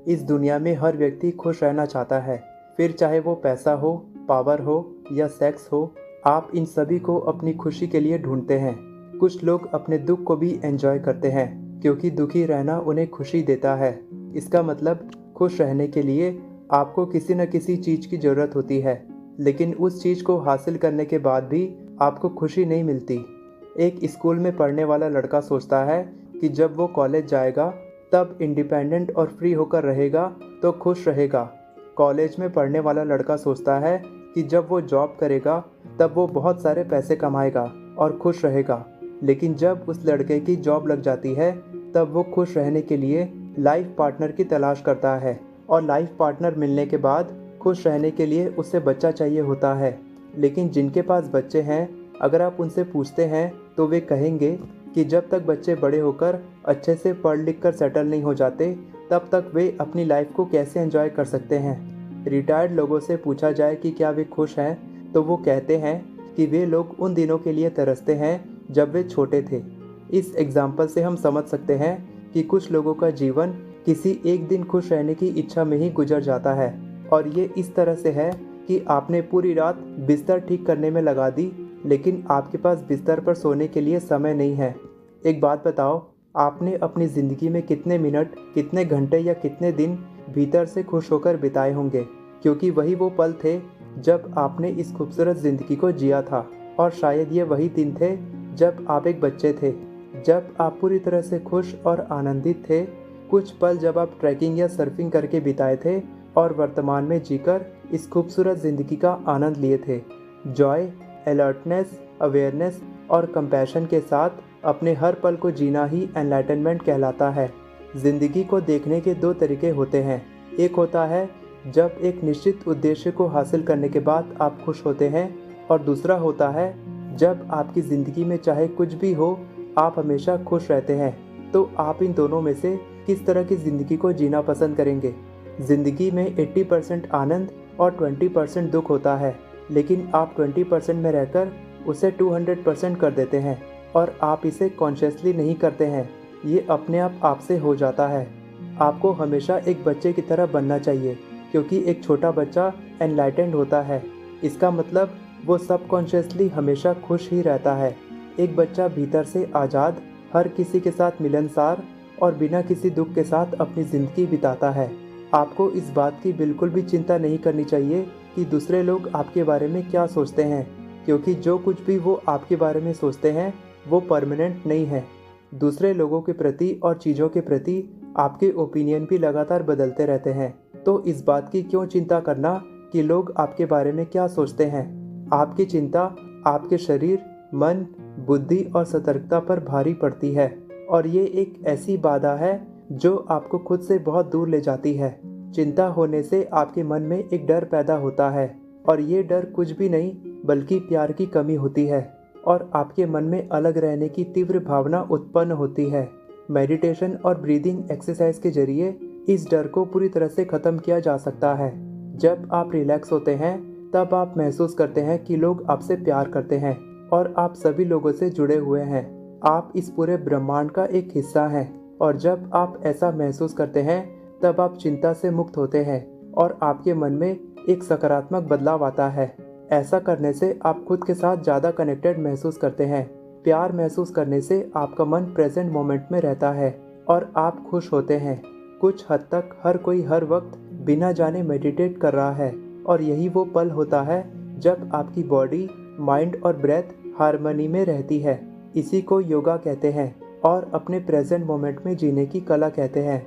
इस दुनिया में हर व्यक्ति खुश रहना चाहता है, फिर चाहे वो पैसा हो, पावर हो या सेक्स हो। आप इन सभी को अपनी खुशी के लिए ढूंढते हैं। कुछ लोग अपने दुख को भी एंजॉय करते हैं क्योंकि दुखी रहना उन्हें खुशी देता है। इसका मतलब खुश रहने के लिए आपको किसी न किसी चीज़ की ज़रूरत होती है, लेकिन उस चीज़ को हासिल करने के बाद भी आपको खुशी नहीं मिलती। एक स्कूल में पढ़ने वाला लड़का सोचता है कि जब वो कॉलेज जाएगा तब इंडिपेंडेंट और फ्री होकर रहेगा तो खुश रहेगा। कॉलेज में पढ़ने वाला लड़का सोचता है कि जब वो जॉब करेगा तब वो बहुत सारे पैसे कमाएगा और खुश रहेगा। लेकिन जब उस लड़के की जॉब लग जाती है तब वो खुश रहने के लिए लाइफ पार्टनर की तलाश करता है, और लाइफ पार्टनर मिलने के बाद खुश रहने के लिए उसे बच्चा चाहिए होता है। लेकिन जिनके पास बच्चे हैं, अगर आप उनसे पूछते हैं तो वे कहेंगे कि जब तक बच्चे बड़े होकर अच्छे से पढ़ लिख कर सेटल नहीं हो जाते तब तक वे अपनी लाइफ को कैसे एंजॉय कर सकते हैं। रिटायर्ड लोगों से पूछा जाए कि क्या वे खुश हैं तो वो कहते हैं कि वे लोग उन दिनों के लिए तरसते हैं जब वे छोटे थे। इस एग्जाम्पल से हम समझ सकते हैं कि कुछ लोगों का जीवन किसी एक दिन खुश रहने की इच्छा में ही गुजर जाता है, और ये इस तरह से है कि आपने पूरी रात बिस्तर ठीक करने में लगा दी, लेकिन आपके पास बिस्तर पर सोने के लिए समय नहीं है। एक बात बताओ, आपने अपनी ज़िंदगी में कितने मिनट, कितने घंटे या कितने दिन भीतर से खुश होकर बिताए होंगे, क्योंकि वही वो पल थे जब आपने इस खूबसूरत ज़िंदगी को जिया था। और शायद ये वही दिन थे जब आप एक बच्चे थे, जब आप पूरी तरह से खुश और आनंदित थे। कुछ पल जब आप ट्रैकिंग या सर्फिंग करके बिताए थे और वर्तमान में जीकर इस खूबसूरत ज़िंदगी का आनंद लिए थे। जॉय, अलर्टनेस, अवेयरनेस और कंपैशन के साथ अपने हर पल को जीना ही एनलाइटनमेंट कहलाता है। ज़िंदगी को देखने के दो तरीके होते हैं। एक होता है जब एक निश्चित उद्देश्य को हासिल करने के बाद आप खुश होते हैं, और दूसरा होता है जब आपकी ज़िंदगी में चाहे कुछ भी हो आप हमेशा खुश रहते हैं। तो आप इन दोनों में से किस तरह की ज़िंदगी को जीना पसंद करेंगे? ज़िंदगी में 80% आनंद और 20% दुख होता है, लेकिन आप 20% में रहकर उसे 200% कर देते हैं, और आप इसे कॉन्शियसली नहीं करते हैं। ये अपने आप आपसे हो जाता है। आपको हमेशा एक बच्चे की तरह बनना चाहिए, क्योंकि एक छोटा बच्चा एनलाइटेंड होता है। इसका मतलब वो सबकॉन्शियसली हमेशा खुश ही रहता है। एक बच्चा भीतर से आज़ाद, हर किसी के साथ मिलनसार और बिना किसी दुख के साथ अपनी ज़िंदगी बिताता है। आपको इस बात की बिल्कुल भी चिंता नहीं करनी चाहिए कि दूसरे लोग आपके बारे में क्या सोचते हैं, क्योंकि जो कुछ भी वो आपके बारे में सोचते हैं वो परमानेंट नहीं है। दूसरे लोगों के प्रति और चीज़ों के प्रति आपके ओपिनियन भी लगातार बदलते रहते हैं। तो इस बात की क्यों चिंता करना कि लोग आपके बारे में क्या सोचते हैं। आपकी चिंता आपके शरीर, मन, बुद्धि और सतर्कता पर भारी पड़ती है, और ये एक ऐसी बाधा है जो आपको खुद से बहुत दूर ले जाती है। चिंता होने से आपके मन में एक डर पैदा होता है, और ये डर कुछ भी नहीं बल्कि प्यार की कमी होती है, और आपके मन में अलग रहने की तीव्र भावना उत्पन्न होती है। मेडिटेशन और ब्रीदिंग एक्सरसाइज के जरिए इस डर को पूरी तरह से ख़त्म किया जा सकता है। जब आप रिलैक्स होते हैं तब आप महसूस करते हैं कि लोग आपसे प्यार करते हैं और आप सभी लोगों से जुड़े हुए हैं। आप इस पूरे ब्रह्मांड का एक हिस्सा हैं, और जब आप ऐसा महसूस करते हैं तब आप चिंता से मुक्त होते हैं और आपके मन में एक सकारात्मक बदलाव आता है। ऐसा करने से आप खुद के साथ ज़्यादा कनेक्टेड महसूस करते हैं। प्यार महसूस करने से आपका मन प्रेजेंट मोमेंट में रहता है और आप खुश होते हैं। कुछ हद तक हर कोई हर वक्त बिना जाने मेडिटेट कर रहा है, और यही वो पल होता है जब आपकी बॉडी, माइंड और ब्रेथ हार्मनी में रहती है। इसी को योगा कहते हैं और अपने प्रेजेंट मोमेंट में जीने की कला कहते हैं।